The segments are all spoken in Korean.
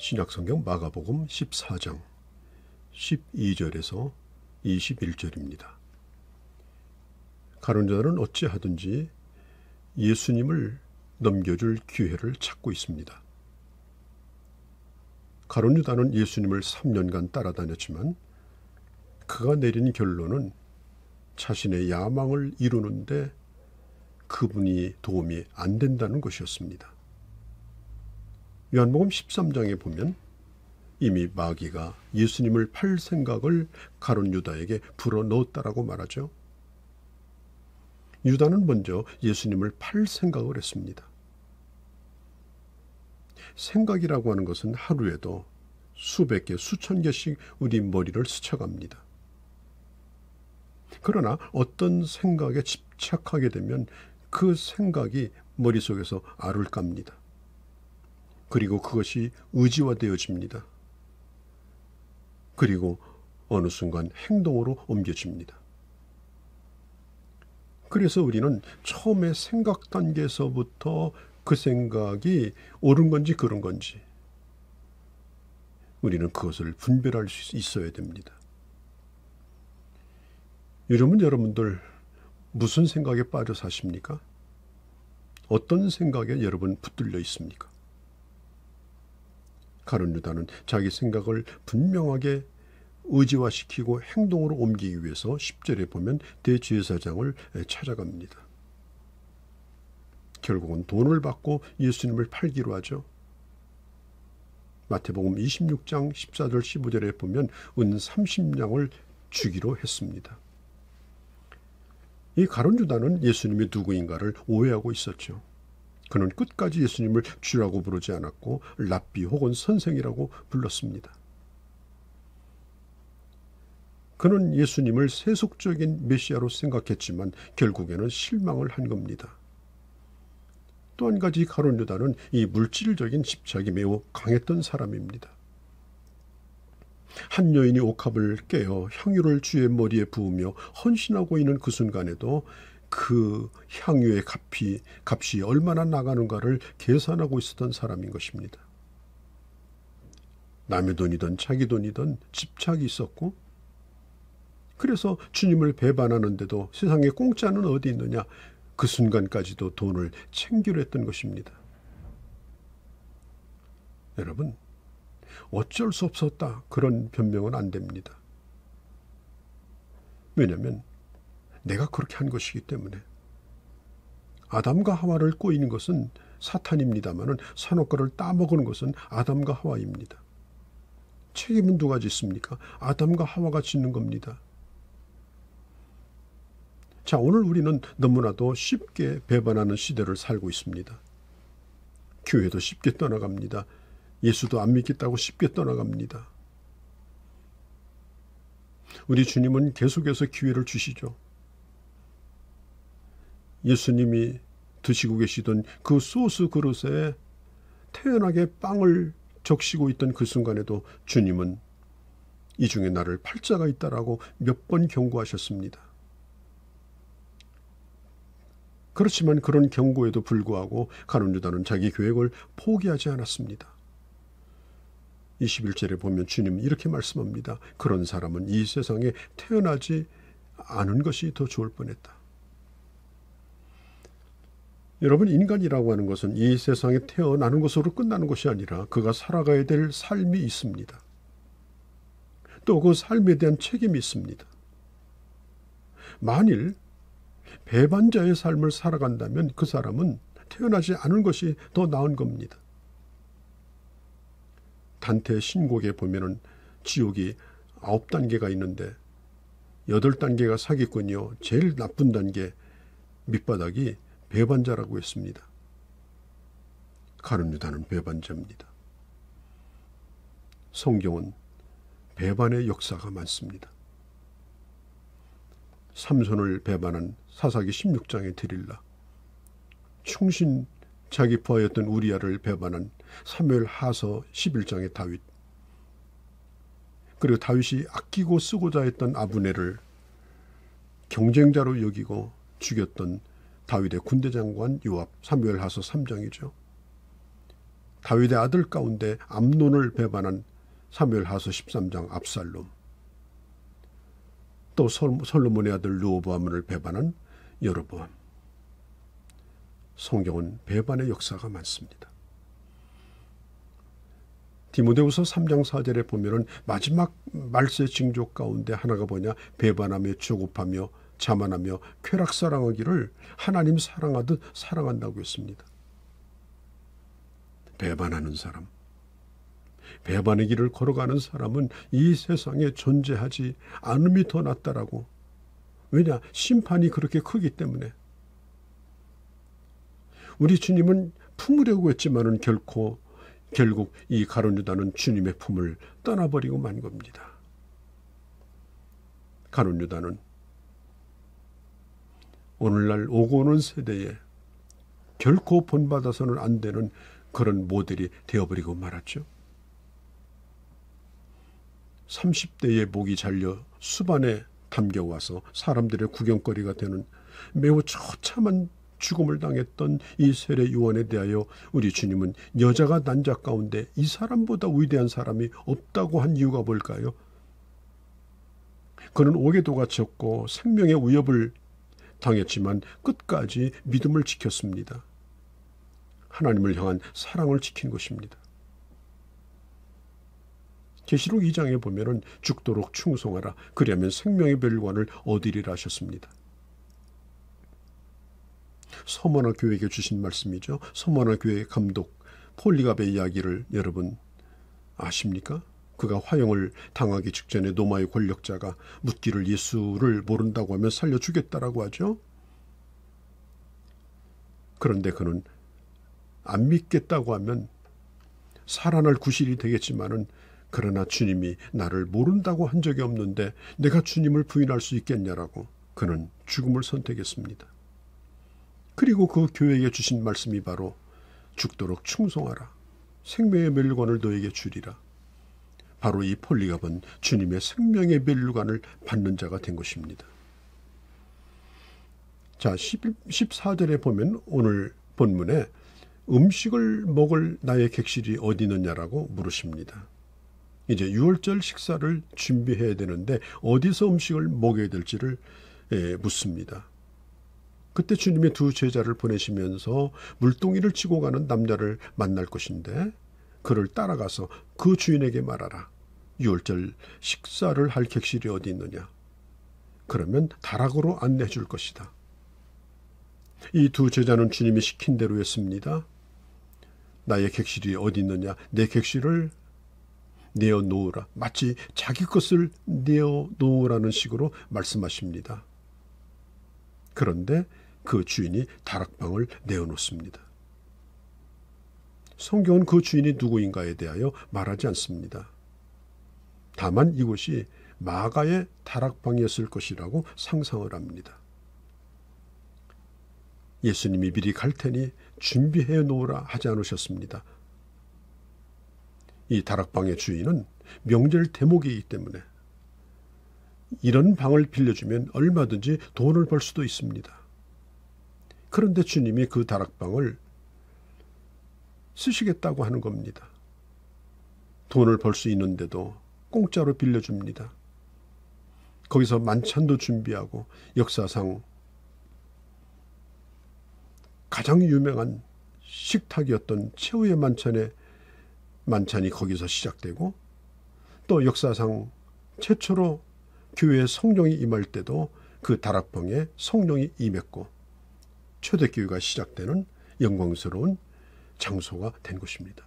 신약성경 마가복음 14장 12절에서 21절입니다. 가룟 유다는 어찌하든지 예수님을 넘겨줄 기회를 찾고 있습니다. 가룟 유다는 예수님을 3년간 따라다녔지만 그가 내린 결론은 자신의 야망을 이루는데 그분이 도움이 안 된다는 것이었습니다. 요한복음 13장에 보면 이미 마귀가 예수님을 팔 생각을 가룟 유다에게 불어넣었다라고 말하죠. 유다는 먼저 예수님을 팔 생각을 했습니다. 생각이라고 하는 것은 하루에도 수백 개, 수천 개씩 우리 머리를 스쳐갑니다. 그러나 어떤 생각에 집착하게 되면 그 생각이 머릿속에서 알을 깝니다. 그리고 그것이 의지화되어집니다. 그리고 어느 순간 행동으로 옮겨집니다. 그래서 우리는 처음에 생각 단계에서부터 그 생각이 옳은 건지 그른 건지 우리는 그것을 분별할 수 있어야 됩니다. 여러분들 무슨 생각에 빠져 사십니까? 어떤 생각에 여러분 붙들려 있습니까? 가룟 유다는 자기 생각을 분명하게 의지화시키고 행동으로 옮기기 위해서 10절에 보면 대제사장을 찾아갑니다. 결국은 돈을 받고 예수님을 팔기로 하죠. 마태복음 26장 14절 15절에 보면 은 30냥을 주기로 했습니다. 이 가룟 유다는 예수님이 누구인가를 오해하고 있었죠. 그는 끝까지 예수님을 주라고 부르지 않았고 랍비 혹은 선생이라고 불렀습니다. 그는 예수님을 세속적인 메시아로 생각했지만 결국에는 실망을 한 겁니다. 또 한 가지 가룟 유다는 이 물질적인 집착이 매우 강했던 사람입니다. 한 여인이 옥합을 깨어 향유를 주의 머리에 부으며 헌신하고 있는 그 순간에도 그 향유의 값이 얼마나 나가는가를 계산하고 있었던 사람인 것입니다. 남의 돈이든 자기 돈이든 집착이 있었고 그래서 주님을 배반하는데도 세상에 공짜는 어디 있느냐 그 순간까지도 돈을 챙기려 했던 것입니다. 여러분 어쩔 수 없었다 그런 변명은 안 됩니다. 왜냐하면 내가 그렇게 한 것이기 때문에 아담과 하와를 꼬이는 것은 사탄입니다마는 선악과를 따먹은 것은 아담과 하와입니다. 책임은 누가 짓습니까? 아담과 하와가 짓는 겁니다. 자, 오늘 우리는 너무나도 쉽게 배반하는 시대를 살고 있습니다. 교회도 쉽게 떠나갑니다. 예수도 안 믿겠다고 쉽게 떠나갑니다. 우리 주님은 계속해서 기회를 주시죠. 예수님이 드시고 계시던 그 소스 그릇에 태연하게 빵을 적시고 있던 그 순간에도 주님은 이 중에 나를 팔 자가 있다라고 몇 번 경고하셨습니다. 그렇지만 그런 경고에도 불구하고 가룟 유다는 자기 계획을 포기하지 않았습니다. 21절에 보면 주님은 이렇게 말씀합니다. 그런 사람은 이 세상에 태어나지 않은 것이 더 좋을 뻔했다. 여러분 인간이라고 하는 것은 이 세상에 태어나는 것으로 끝나는 것이 아니라 그가 살아가야 될 삶이 있습니다. 또 그 삶에 대한 책임이 있습니다. 만일 배반자의 삶을 살아간다면 그 사람은 태어나지 않은 것이 더 나은 겁니다. 단테 신곡에 보면은 지옥이 9단계가 있는데 8단계가 사기꾼이요. 제일 나쁜 단계 밑바닥이 배반자라고 했습니다. 가룟 유다는 배반자입니다. 성경은 배반의 역사가 많습니다. 삼손을 배반한 사사기 16장의 데릴라, 충신 자기 부하였던 우리아를 배반한 사무엘 하서 11장의 다윗, 그리고 다윗이 아끼고 쓰고자 했던 아브넬을 경쟁자로 여기고 죽였던 다윗의 군대 장관 요압, 사무엘 하서 3장이죠. 다윗의 아들 가운데 암논을 배반한 사무엘하서 13장 압살롬, 또 솔로몬의 아들 르호보암을 배반한 여로보암. 성경은 배반의 역사가 많습니다. 디모데후서 3장 4절에 보면은 마지막 말세 징조 가운데 하나가 뭐냐? 배반하며 조급하며 자만하며 쾌락사랑하기를 하나님 사랑하듯 사랑한다고 했습니다. 배반하는 사람, 배반의 길을 걸어가는 사람은 이 세상에 존재하지 않음이 더 낫다라고. 왜냐? 심판이 그렇게 크기 때문에. 우리 주님은 품으려고 했지만은 결국 이 가룟 유다는 주님의 품을 떠나버리고 만 겁니다. 가룟 유다는 오늘날 오고 오는 세대에 결코 본받아서는 안 되는 그런 모델이 되어버리고 말았죠. 30대의 목이 잘려 수반에 담겨와서 사람들의 구경거리가 되는 매우 처참한 죽음을 당했던 이 세례 요한에 대하여 우리 주님은 여자가 난 자 가운데 이 사람보다 위대한 사람이 없다고 한 이유가 뭘까요? 그는 옥에도 갇혔고 생명의 위협을 당했지만 끝까지 믿음을 지켰습니다. 하나님을 향한 사랑을 지킨 것입니다. 계시록 2장에 보면은 죽도록 충성하라. 그리하면 생명의 멸관을 얻으리라 하셨습니다. 서머나 교회에게 주신 말씀이죠. 서머나 교회의 감독 폴리갑의 이야기를 여러분 아십니까? 그가 화형을 당하기 직전에 로마의 권력자가 묻기를 예수를 모른다고 하면 살려주겠다라고 하죠. 그런데 그는 안 믿겠다고 하면 살아날 구실이 되겠지만은 그러나 주님이 나를 모른다고 한 적이 없는데 내가 주님을 부인할 수 있겠냐라고 그는 죽음을 선택했습니다. 그리고 그 교회에 주신 말씀이 바로 죽도록 충성하라. 생명의 멸관을 너에게 주리라. 바로 이 폴리갑은 주님의 생명의 멸관을 받는 자가 된 것입니다. 자, 14절에 보면 오늘 본문에 음식을 먹을 나의 객실이 어디 있느냐라고 물으십니다. 이제 유월절 식사를 준비해야 되는데 어디서 음식을 먹여야 될지를 묻습니다. 그때 주님의 두 제자를 보내시면서 물동이를 치고 가는 남자를 만날 것인데 그를 따라가서 그 주인에게 말하라. 유월절 식사를 할 객실이 어디 있느냐. 그러면 다락으로 안내해 줄 것이다. 이 두 제자는 주님이 시킨 대로 했습니다. 나의 객실이 어디 있느냐. 내 객실을 내어놓으라. 마치 자기 것을 내어놓으라는 식으로 말씀하십니다. 그런데 그 주인이 다락방을 내어놓습니다. 성경은 그 주인이 누구인가에 대하여 말하지 않습니다. 다만 이곳이 마가의 다락방이었을 것이라고 상상을 합니다. 예수님이 미리 갈 테니 준비해 놓으라 하지 않으셨습니다. 이 다락방의 주인은 명절 대목이기 때문에 이런 방을 빌려주면 얼마든지 돈을 벌 수도 있습니다. 그런데 주님이 그 다락방을 쓰시겠다고 하는 겁니다. 돈을 벌 수 있는데도 공짜로 빌려줍니다. 거기서 만찬도 준비하고 역사상 가장 유명한 식탁이었던 최후의 만찬이 거기서 시작되고 또 역사상 최초로 교회에 성령이 임할 때도 그 다락방에 성령이 임했고 초대교회가 시작되는 영광스러운 장소가 된 것입니다.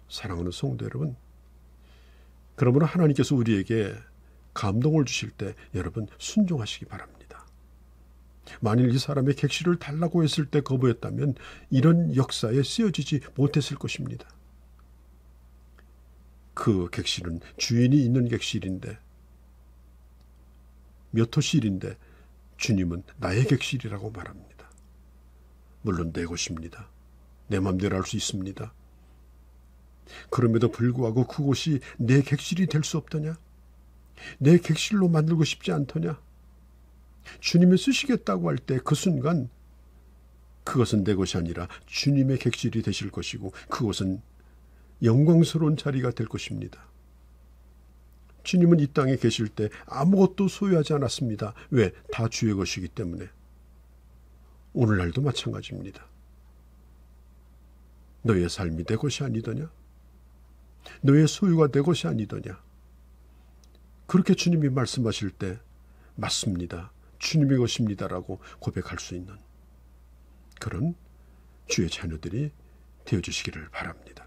사랑하는 성도 여러분, 그러므로 하나님께서 우리에게 감동을 주실 때 여러분 순종하시기 바랍니다. 만일 이 사람의 객실을 달라고 했을 때 거부했다면 이런 역사에 쓰여지지 못했을 것입니다. 그 객실은 주인이 있는 객실인데 몇 호실인데 주님은 나의 객실이라고 말합니다. 물론 내 것입니다. 내 마음대로 할 수 있습니다. 그럼에도 불구하고 그곳이 내 객실이 될 수 없더냐? 내 객실로 만들고 싶지 않더냐? 주님이 쓰시겠다고 할 때 그 순간 그것은 내 것이 아니라 주님의 객실이 되실 것이고 그것은 영광스러운 자리가 될 것입니다. 주님은 이 땅에 계실 때 아무것도 소유하지 않았습니다. 왜? 다 주의 것이기 때문에. 오늘날도 마찬가지입니다. 너의 삶이 내 것이 아니더냐? 너의 소유가 내 것이 아니더냐? 그렇게 주님이 말씀하실 때 맞습니다. 주님의 것입니다라고 고백할 수 있는 그런 주의 자녀들이 되어주시기를 바랍니다.